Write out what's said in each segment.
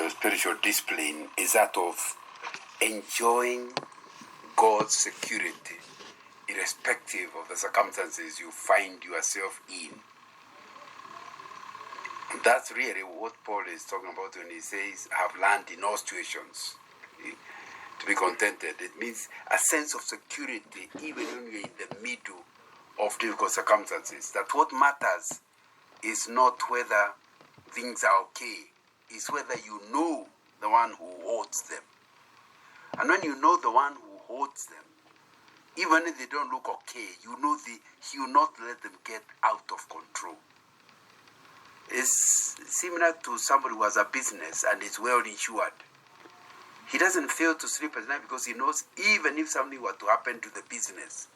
spiritual discipline is that of enjoying God's security, irrespective of the circumstances you find yourself in. And that's really what Paul is talking about when he says, I have learned in all situations to be contented. It means a sense of security even when you're in the middle of difficult circumstances. That what matters is not whether things are okay, it's whether you know the one who holds them. And when you know the one who holds them, even if they don't look okay, you know he will not let them get out of control. It's similar to somebody who has a business and is well insured. He doesn't fail to sleep at night because he knows even if something were to happen to the business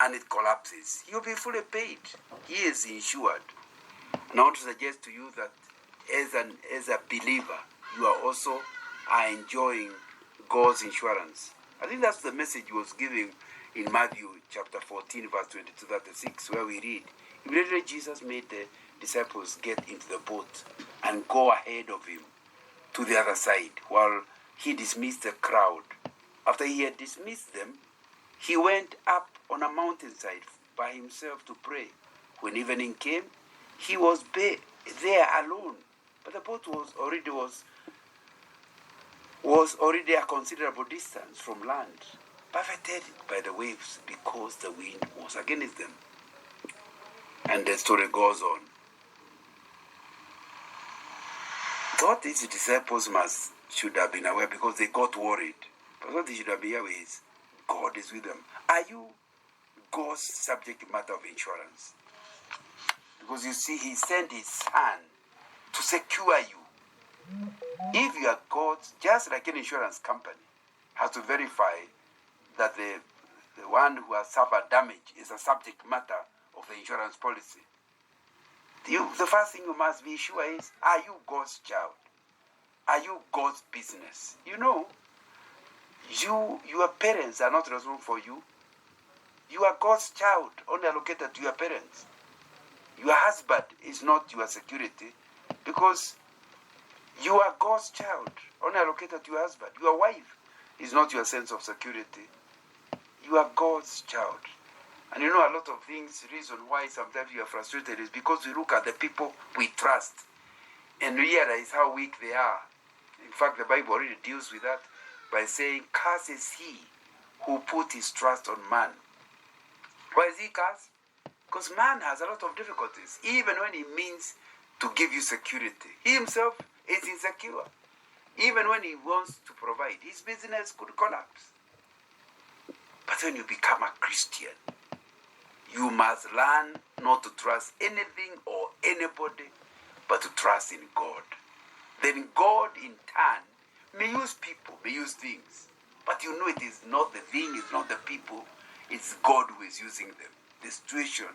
and it collapses, he'll be fully paid. He is insured. And I want to suggest to you that as a believer, you are also enjoying God's insurance. I think that's the message he was giving in Matthew chapter 14, verse 22-36, where we read, immediately Jesus made the disciples get into the boat and go ahead of him to the other side while he dismissed the crowd. After he had dismissed them, he went up on a mountainside by himself to pray. When evening came, he was there alone, but the boat was already a considerable distance from land, buffeted by the waves because the wind was against them. And the story goes on. What these disciples should have been aware, because they got worried. But what they should have been aware is God is with them. Are you God's subject matter of insurance? Because you see, he sent his son to secure you. If you are God's, just like an insurance company has to verify that the one who has suffered damage is a subject matter of the insurance policy. The first thing you must be sure is, are you God's child? Are you God's business? You know, your parents are not responsible for you. You are God's child, only allocated to your parents. Your husband is not your security because you are God's child, only allocated to your husband. Your wife is not your sense of security. You are God's child. And you know, a lot of things, reason why sometimes you are frustrated is because we look at the people we trust and realize how weak they are. In fact, the Bible already deals with that by saying, cursed is he who put his trust on man. Why is he cursed? Because man has a lot of difficulties, even when he means to give you security. He himself is insecure. Even when he wants to provide, his business could collapse. But when you become a Christian, you must learn not to trust anything or anybody, but to trust in God. Then God, in turn, may use people, may use things. But you know it is not the thing, it's not the people, it's God who is using them. The situation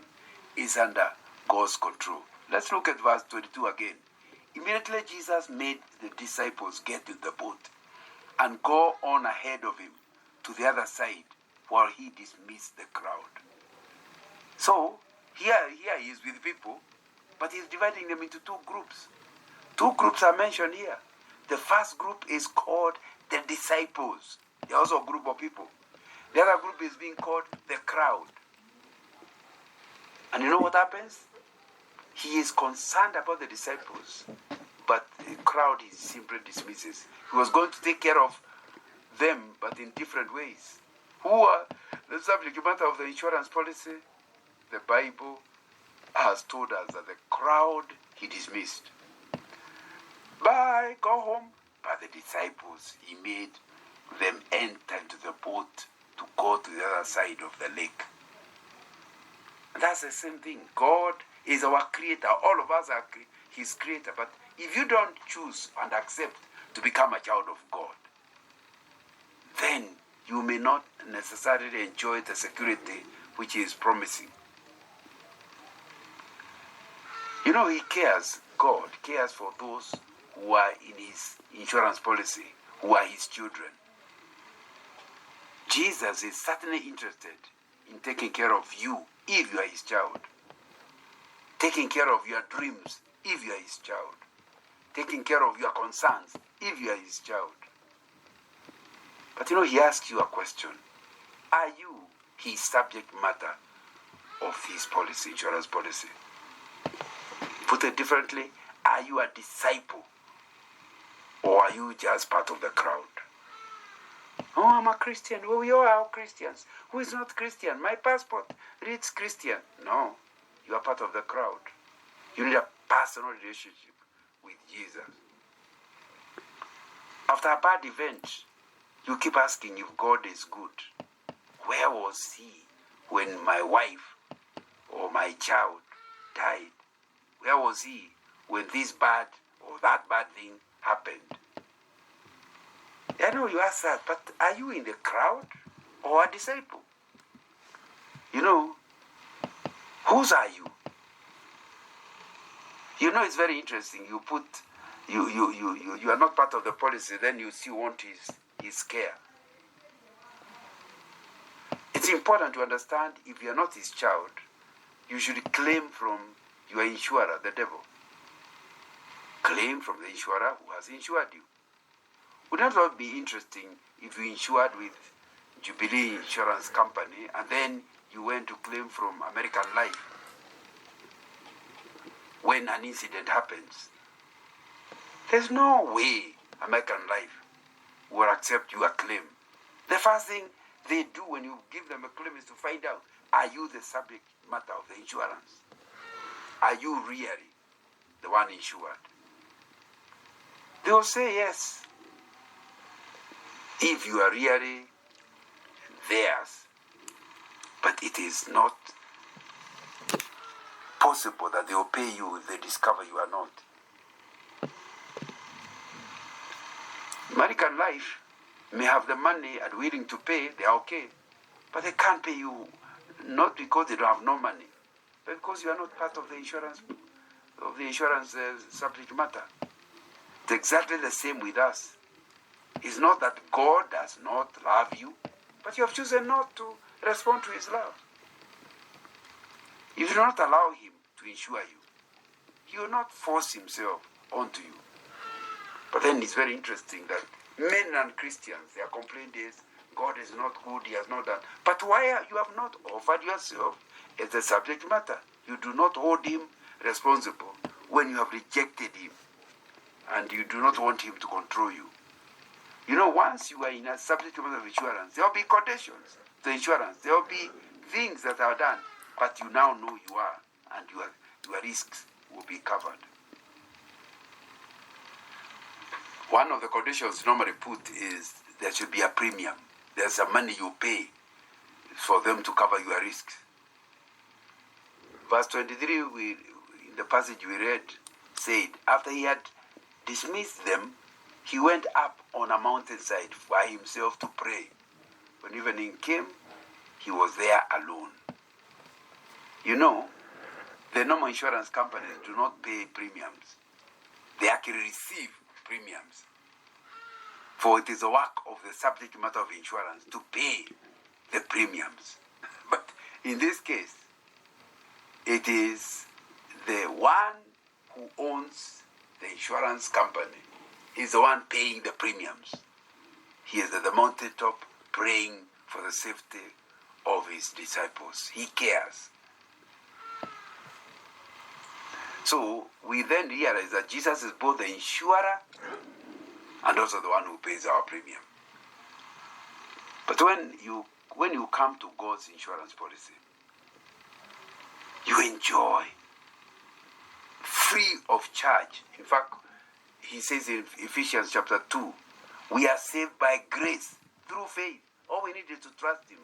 is under God's control. Let's look at verse 22 again. Immediately Jesus made the disciples get in the boat and go on ahead of him to the other side while he dismissed the crowd. So, here he is with people, but he's dividing them into two groups. Two groups are mentioned here. The first group is called the disciples. They're also a group of people. The other group is being called the crowd. And you know what happens? He is concerned about the disciples, but the crowd he simply dismisses. He was going to take care of them, but in different ways. Who are the subject matter of the insurance policy? The Bible has told us that the crowd he dismissed. Bye, go home. But the disciples, he made them enter into the boat to go to the other side of the lake. And that's the same thing. God is our creator. All of us are his creator. But if you don't choose and accept to become a child of God, then you may not necessarily enjoy the security which he is promising. You know, he cares. God cares for those who are in his insurance policy, who are his children. Jesus is certainly interested in taking care of you if you are his child. Taking care of your dreams if you are his child. taking care of your concerns if you are his child. But he asks you a question. Are you his subject matter of his policy, insurance policy? Put it differently, are you a disciple? Or are you just part of the crowd? Oh, I'm a Christian. Well, we all are Christians. Who is not Christian? My passport reads Christian. No, you are part of the crowd. You need a personal relationship with Jesus. After a bad event, you keep asking if God is good. Where was he when my wife or my child died? Where was he when this bad or that bad thing happened? I know you ask that, but are you in the crowd or a disciple? Whose are you? It's very interesting. You are not part of the policy, then you still want his care. It's important to understand if you are not his child, you should claim from your insurer, the devil. Claim from the insurer who has insured you. Would not it be interesting if you insured with Jubilee Insurance Company and then you went to claim from American Life when an incident happens? There's no way American Life will accept your claim. The first thing they do when you give them a claim is to find out, are you the subject matter of the insurance? Are you really the one insured? They will say yes. If you are really theirs, but it is not possible that they will pay you if they discover you are not. American Life may have the money and willing to pay, they are okay, but they can't pay you not because they don't have no money, but because you are not part of the insurance subject matter. It's exactly the same with us. It's not that God does not love you, but you have chosen not to respond to his love. If you do not allow him to insure you, he will not force himself onto you. But then it's very interesting that many non-Christians, their complaint is, God is not good, he has not done. But why you have not offered yourself as the subject matter? You do not hold him responsible when you have rejected him and you do not want him to control you. Once you are in a subject matter of insurance, there will be conditions to insurance. There will be things that are done, but you now know you are, and your risks will be covered. One of the conditions normally put is there should be a premium. There's some money you pay for them to cover your risks. Verse 23, in the passage we read, said, after he had dismissed them, he went up on a mountainside by himself to pray. When evening came, he was there alone. The normal insurance companies do not pay premiums. They actually receive premiums. For it is the work of the subject matter of insurance to pay the premiums. But in this case, it is the one who owns the insurance company is the one paying the premiums. He is at the mountaintop praying for the safety of his disciples. He cares. So we then realize that Jesus is both the insurer and also the one who pays our premium. But when you come to God's insurance policy, you enjoy free of charge. In fact, he says in Ephesians chapter 2, we are saved by grace through faith. All we need is to trust him,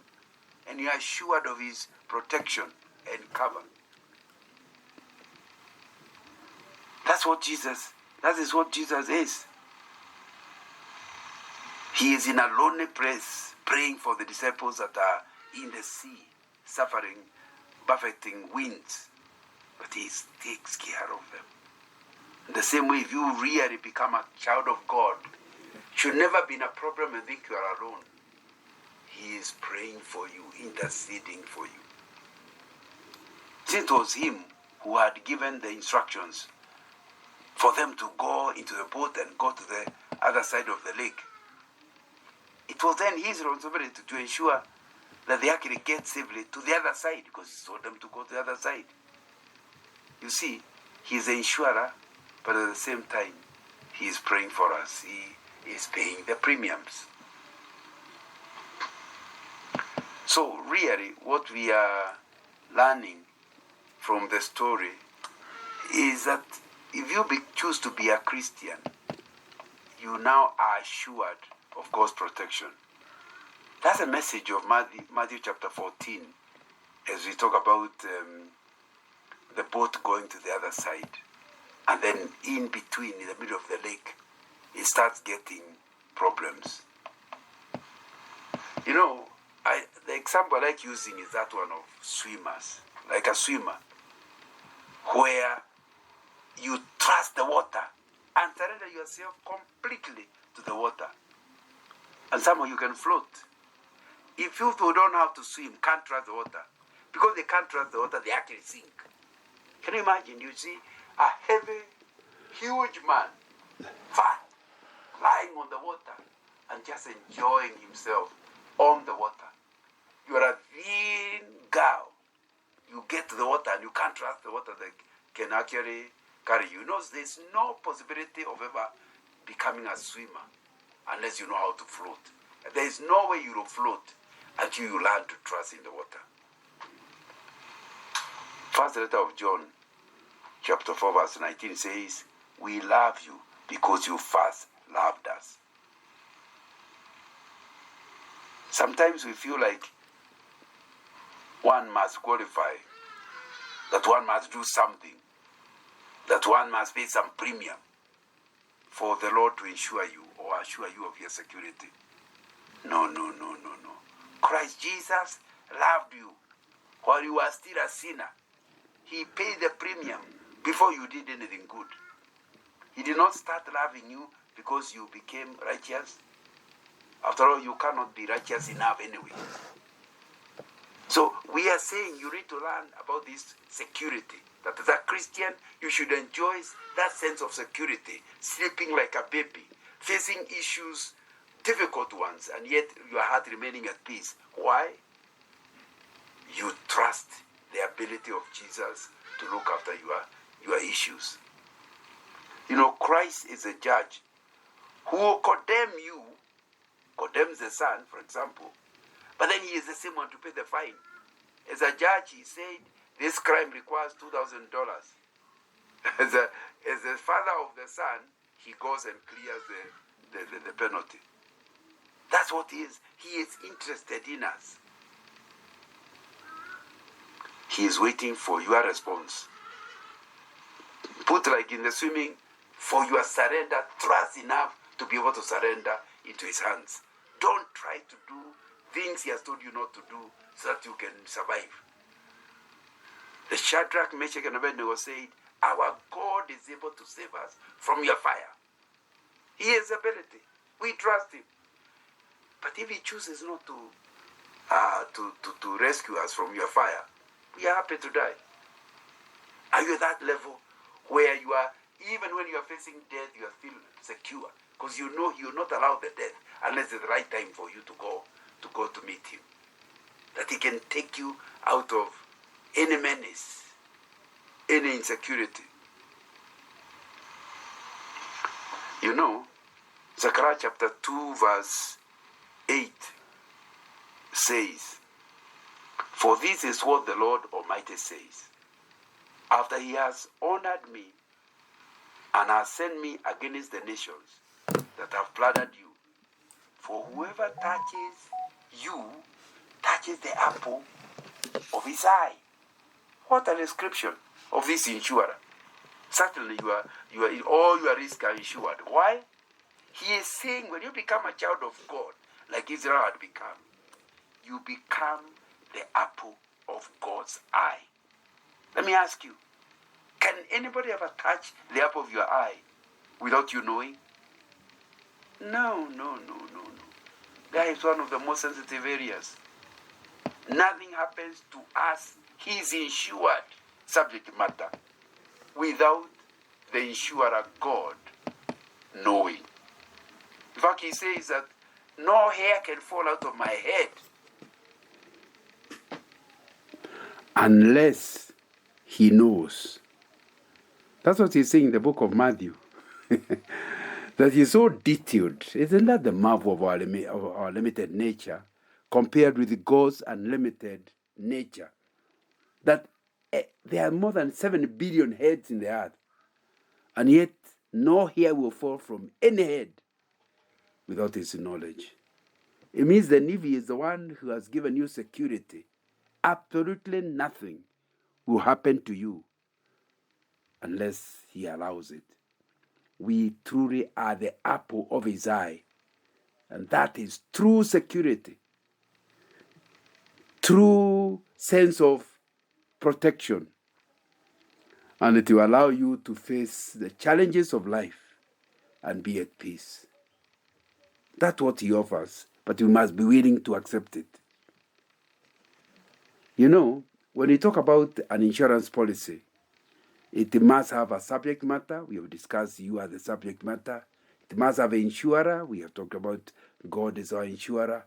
and you are assured of his protection and cover. That is what Jesus is. He is in a lonely place praying for the disciples that are in the sea, suffering, buffeting winds. But he takes care of them. In the same way, if you really become a child of God, it should never be a problem and think you are alone. He is praying for you, interceding for you. It was him who had given the instructions for them to go into the boat and go to the other side of the lake. It was then his responsibility to ensure that they actually get safely to the other side, because he told them to go to the other side. You see, he's the insurer, but at the same time, he is praying for us. He is paying the premiums. So really, what we are learning from the story is that if you choose to be a Christian, you now are assured of God's protection. That's a message of Matthew chapter 14, as we talk about the boat going to the other side. And then in between, in the middle of the lake, it starts getting problems. You know, the example I like using is that one of swimmers. Like a swimmer, where you trust the water and surrender yourself completely to the water. And somehow you can float. If you who don't know how to swim can't trust the water, because they can't trust the water, they actually sink. Can you imagine? You see a heavy, huge man, fat, lying on the water and just enjoying himself on the water. You are a thin girl. You get to the water and you can't trust the water that can actually carry you. You know, there's no possibility of ever becoming a swimmer unless you know how to float. There is no way you will float until you learn to trust in the water. First letter of John, chapter 4, verse 19 says, "We love you because you first loved us." Sometimes we feel like one must qualify, that one must do something, that one must pay some premium for the Lord to insure you or assure you of your security. No. Christ Jesus loved you while you were still a sinner. He paid the premium before you did anything good. He did not start loving you because you became righteous. After all, you cannot be righteous enough anyway. So we are saying you need to learn about this security. That as a Christian, you should enjoy that sense of security, sleeping like a baby, facing issues, difficult ones, and yet your heart remaining at peace. Why? You trust the ability of Jesus to look after your issues. You know, Christ is a judge who will condemn you, condemns the son, for example, but then he is the same one to pay the fine. As a judge, he said, this crime requires $2,000. As the father of the son, he goes and clears the penalty. That's what he is. He is interested in us. He is waiting for your response. Put like in the swimming, for your surrender, trust enough to be able to surrender into his hands. Don't try to do things he has told you not to do so that you can survive. The Shadrach, Meshach, and Abednego said, our God is able to save us from your fire. He has ability. We trust him. But if he chooses not to rescue us from your fire, we are happy to die. Are you at that level where you are, even when you are facing death, you are still secure? Because you know you will not allow the death unless it's the right time for you to go to meet him. That he can take you out of any menace, any insecurity. You know, Zechariah chapter 2 verse 8 says, for this is what the Lord Almighty says, after he has honored me and has sent me against the nations that have plundered you, for whoever touches you touches the apple of his eye. What a description of this insurer. Certainly you are in all your risks are insured. Why? He is saying when you become a child of God, like Israel had become, you become the apple of God's eye. Let me ask you, can anybody ever touch the apple of your eye without you knowing? No. That is one of the most sensitive areas. Nothing happens to us. He is insured, subject matter, without the insurer God knowing. In fact, he says that no hair can fall out of my head unless he knows. That's what he's saying in the book of Matthew. That he's so detailed. Isn't that the marvel of our limited nature compared with God's unlimited nature? That there are more than 7 billion heads in the earth, and yet no hair will fall from any head without his knowledge. It means that if he is the one who has given you security, absolutely nothing will happen to you unless he allows it. We truly are the apple of his eye, and that is true security, true sense of protection, and it will allow you to face the challenges of life and be at peace. That's what he offers, but you must be willing to accept it. You know, when you talk about an insurance policy, it must have a subject matter. We have discussed you are the subject matter. It must have an insurer. We have talked about God is our insurer.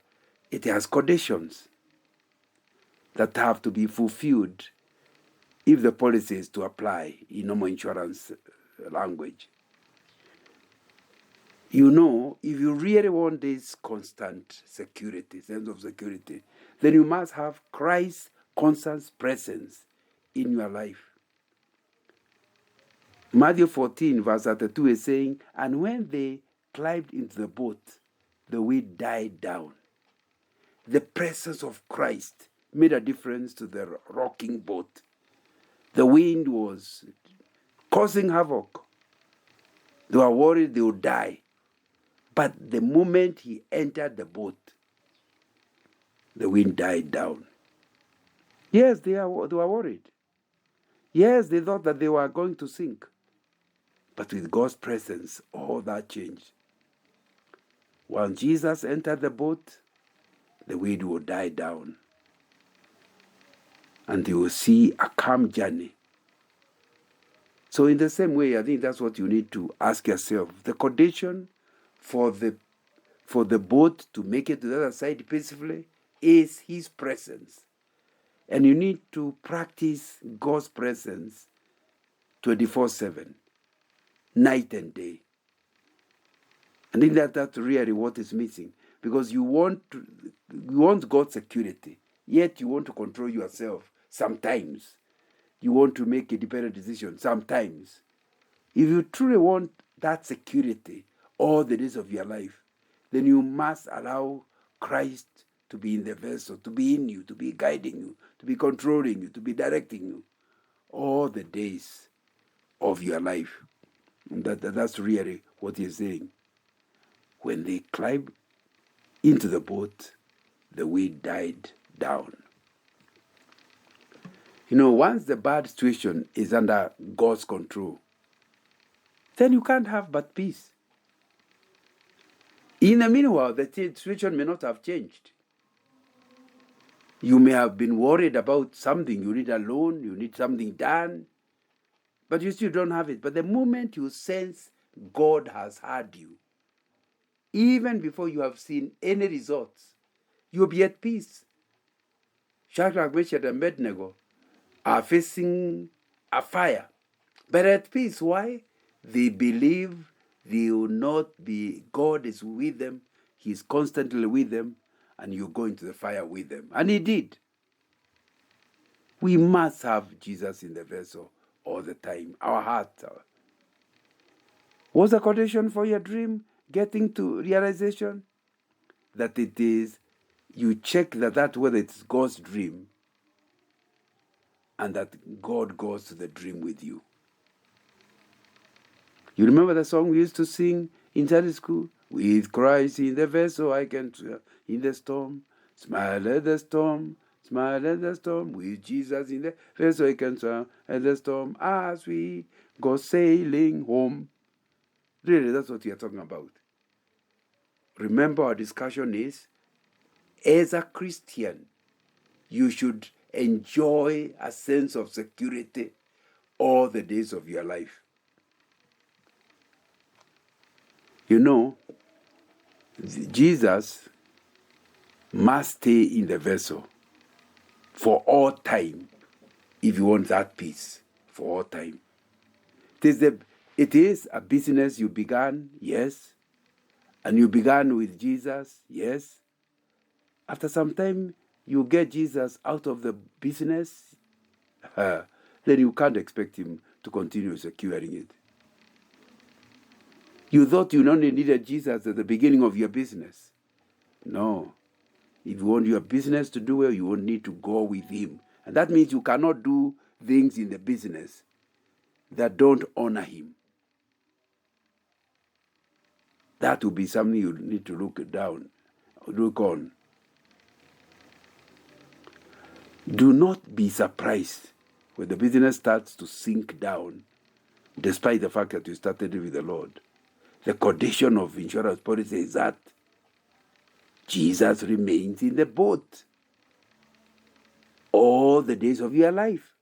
It has conditions that have to be fulfilled if the policy is to apply in normal insurance language. You know, if you really want this constant security, sense of security, then you must have Christ's constant presence in your life. Matthew 14, verse 32 is saying, and when they climbed into the boat, the wind died down. The presence of Christ made a difference to the rocking boat. The wind was causing havoc. They were worried they would die. But the moment he entered the boat, the wind died down. Yes, they were worried. Yes, they thought that they were going to sink. But with God's presence, all that changed. When Jesus entered the boat, the wind will die down. And you will see a calm journey. So in the same way, I think that's what you need to ask yourself. The condition for the boat to make it to the other side peacefully is his presence. And you need to practice God's presence 24/7. Night and day. I think that's really what is missing, because you want God's security, yet you want to control yourself sometimes. You want to make a independent decision sometimes. If you truly want that security all the days of your life, then you must allow Christ to be in the vessel, to be in you, to be guiding you, to be controlling you, to be directing you all the days of your life. And that's really what he's saying. When they climbed into the boat, the wind died down. You know, once the bad situation is under God's control, then you can't have but peace. In the meanwhile, the situation may not have changed. You may have been worried about something. You need a loan, you need something done, but you still don't have it. But the moment you sense God has heard you, even before you have seen any results, you'll be at peace. Shadrach, Meshach, and Abednego are facing a fire, but at peace. Why? They believe they will not be, God is with them, He's constantly with them, and you go into the fire with them. And He did. We must have Jesus in the vessel all the time, our heart. What's the condition for your dream getting to realization? That it is, you check that whether it's God's dream, and that God goes to the dream with you. You remember the song we used to sing in Sunday school? With Christ in the vessel, I can in the storm. Smile at the storm, smile at the storm. With Jesus in the vessel, I can swim at the storm as we go sailing home. Really, that's what we are talking about. Remember, our discussion is, as a Christian, you should enjoy a sense of security all the days of your life. You know, Jesus must stay in the vessel for all time if you want that peace for all time. It is a business you began, yes, and you began with Jesus, yes. After some time, you get Jesus out of the business, then you can't expect him to continue securing it. You thought you only needed Jesus at the beginning of your business. No. If you want your business to do well, you will need to go with him. And that means you cannot do things in the business that don't honor him. That will be something you need to look on. Do not be surprised when the business starts to sink down, despite the fact that you started with the Lord. The condition of insurance policy is that Jesus remains in the boat all the days of your life.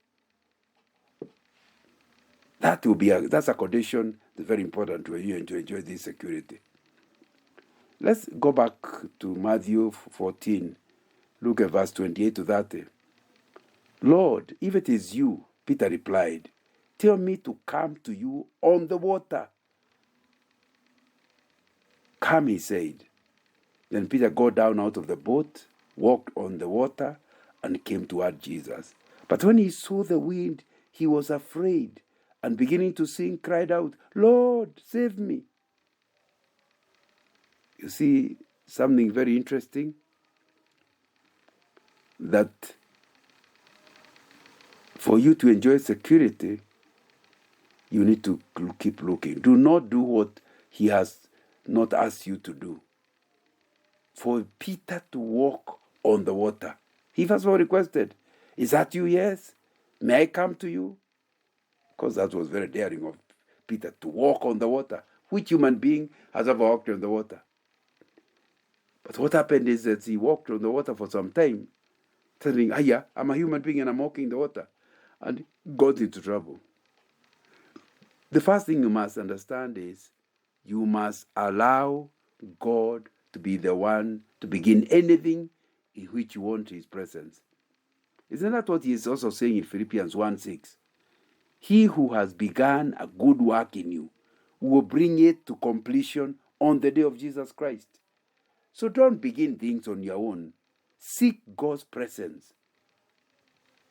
That's a condition that's very important to you and to enjoy this security. Let's go back to Matthew 14. Look at verse 28 to 30. Lord, if it is you, Peter replied, tell me to come to you on the water. Come, he said. Then Peter got down out of the boat, walked on the water, and came toward Jesus. But when he saw the wind, he was afraid, and beginning to sink, cried out, Lord, save me. You see something very interesting? That for you to enjoy security, you need to keep looking. Do not do what he has not asked you to do. For Peter to walk on the water, he first of all requested, is that you? Yes. May I come to you? Because that was very daring of Peter to walk on the water. Which human being has ever walked on the water? But what happened is that he walked on the water for some time, telling, I'm a human being and I'm walking in the water, and got into trouble. The first thing you must understand is you must allow God to be the one to begin anything in which you want his presence. Isn't that what he is also saying in Philippians 1:6? He who has begun a good work in you will bring it to completion on the day of Jesus Christ. So don't begin things on your own. Seek God's presence.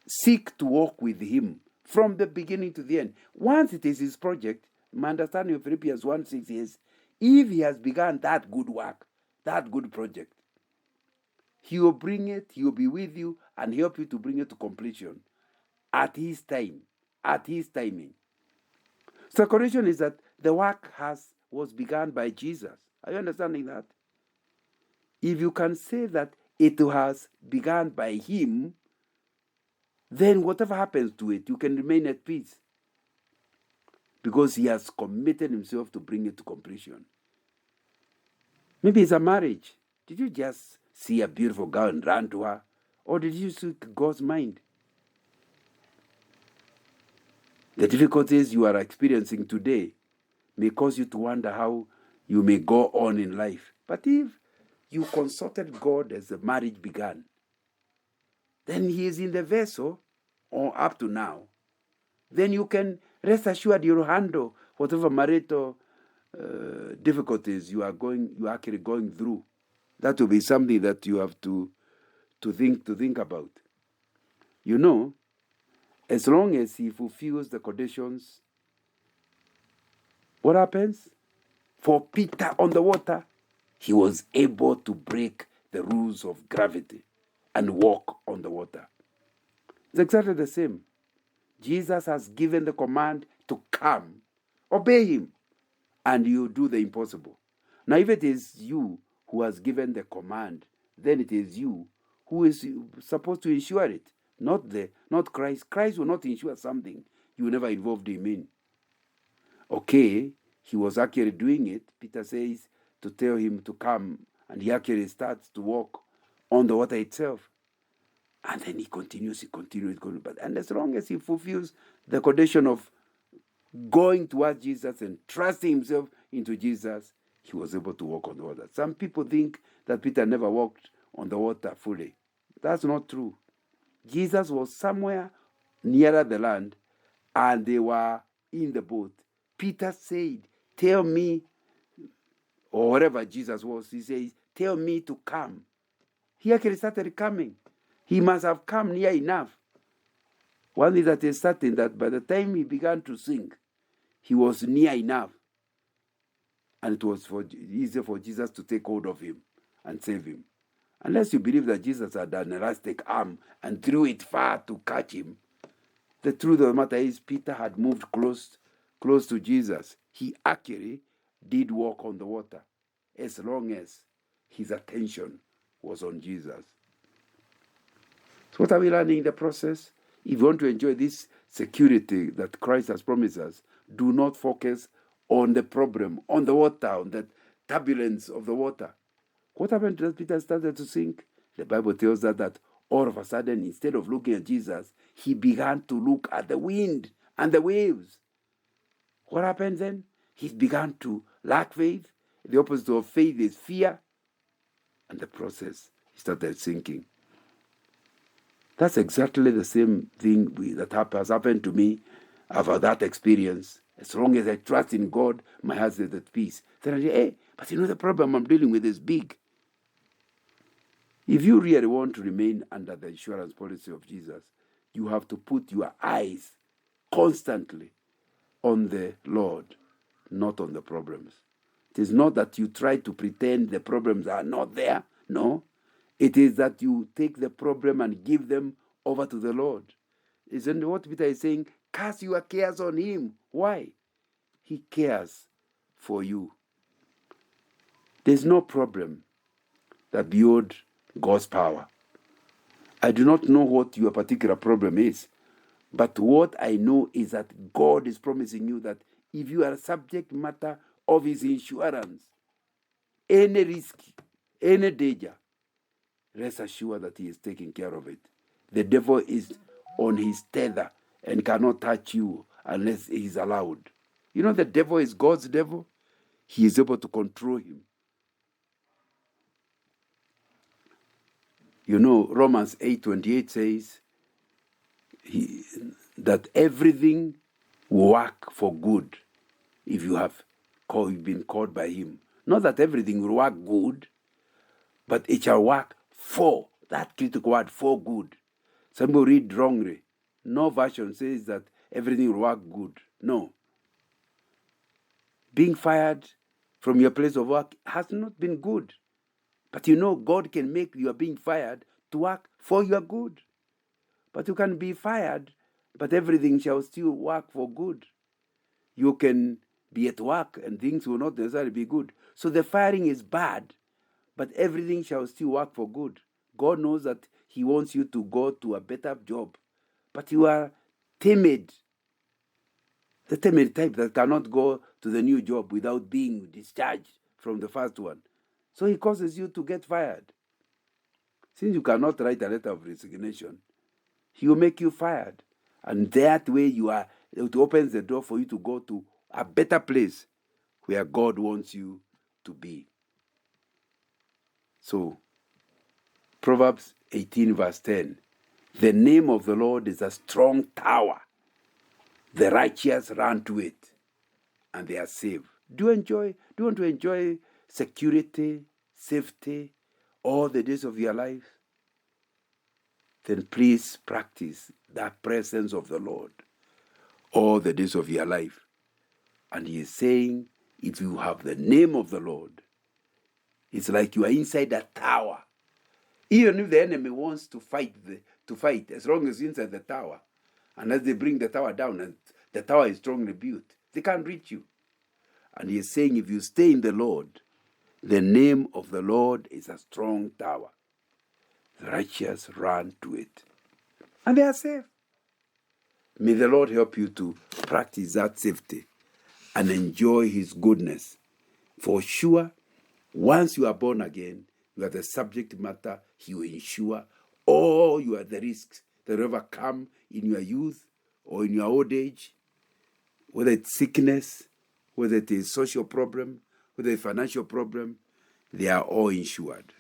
Seek to walk with him from the beginning to the end. Once it is his project, my understanding of Philippians 1:6 is, if he has begun that good work, that good project, he will bring it, he will be with you and help you to bring it to completion at his time, at his timing. So the condition is that the work was begun by Jesus. Are you understanding that? If you can say that it has begun by him, then whatever happens to it, you can remain at peace. Because he has committed himself to bring it to completion. Maybe it's a marriage. Did you just see a beautiful girl and run to her? Or did you seek God's mind? The difficulties you are experiencing today may cause you to wonder how you may go on in life. But if you consulted God as the marriage began, then he is in the vessel, or up to now, then you can rest assured you'll handle whatever marital difficulties you are actually going through. That will be something that you have to think about. You know, as long as he fulfills the conditions, what happens? For Peter on the water, he was able to break the rules of gravity and walk on the water. It's exactly the same. Jesus has given the command to come. Obey him, and you do the impossible. Now, if it is you who has given the command, then it is you who is supposed to ensure it, not Christ. Christ will not ensure something you never involved him in. Okay, he was actually doing it. Peter says to tell him to come, and he actually starts to walk on the water itself. And then he continues. And as long as he fulfills the condition of going towards Jesus and trusting himself into Jesus, he was able to walk on the water. Some people think that Peter never walked on the water fully. That's not true. Jesus was somewhere nearer the land, and they were in the boat. Peter said, tell me, or wherever Jesus was, he says, tell me to come. He actually started coming. He must have come near enough. One thing that is certain, that by the time he began to sink, he was near enough. And it was easier for Jesus to take hold of him and save him. Unless you believe that Jesus had an elastic arm and threw it far to catch him, the truth of the matter is Peter had moved close to Jesus. He actually did walk on the water as long as his attention was on Jesus. So what are we learning in the process? If you want to enjoy this security that Christ has promised us, do not focus on the problem, on the water, on the turbulence of the water. What happened as Peter started to sink? The Bible tells us that all of a sudden, instead of looking at Jesus, he began to look at the wind and the waves. What happened then? He began to lack faith. The opposite of faith is fear. And the process, he started sinking. That's exactly the same thing that has happened to me about that experience. As long as I trust in God, my heart is at peace. Then I say, hey, but the problem I'm dealing with is big. If you really want to remain under the insurance policy of Jesus, you have to put your eyes constantly on the Lord, not on the problems. It is not that you try to pretend the problems are not there. No. It is that you take the problem and give them over to the Lord. Isn't what Peter is saying? Cast your cares on him. Why? He cares for you. There's no problem that beyond God's power. I do not know what your particular problem is, but what I know is that God is promising you that if you are a subject matter of his insurance, any risk, any danger, rest assured that he is taking care of it. The devil is on his tether and cannot touch you unless he is allowed. The devil is God's devil. He is able to control him. Romans 8:28 says that everything will work for good if you have been called by him. Not that everything will work good, but it shall work for, that critical word, for good. Somebody read wrongly. No version says that everything will work good. No. Being fired from your place of work has not been good. But God can make your being fired to work for your good. But you can be fired, but everything shall still work for good. You can be at work and things will not necessarily be good. So the firing is bad, but everything shall still work for good. God knows that he wants you to go to a better job, but you are timid. The timid type that cannot go to the new job without being discharged from the first one. So he causes you to get fired. Since you cannot write a letter of resignation, he will make you fired. And that way it opens the door for you to go to a better place where God wants you to be. So, Proverbs 18 verse 10, the name of the Lord is a strong tower. The righteous run to it and they are saved. Do you want to enjoy security, safety, all the days of your life? Then please practice the presence of the Lord all the days of your life. And he is saying, if you have the name of the Lord, it's like you are inside a tower. Even if the enemy wants to fight, as long as you're inside the tower, unless they bring the tower down and the tower is strongly built, they can't reach you. And he is saying, if you stay in the Lord, the name of the Lord is a strong tower. The righteous run to it, and they are safe. May the Lord help you to practice that safety and enjoy his goodness. For sure, once you are born again, you are the subject matter he will insure. All you are the risks that will ever come in your youth or in your old age, whether it's sickness, whether it is social problem, with a financial problem, they are all insured.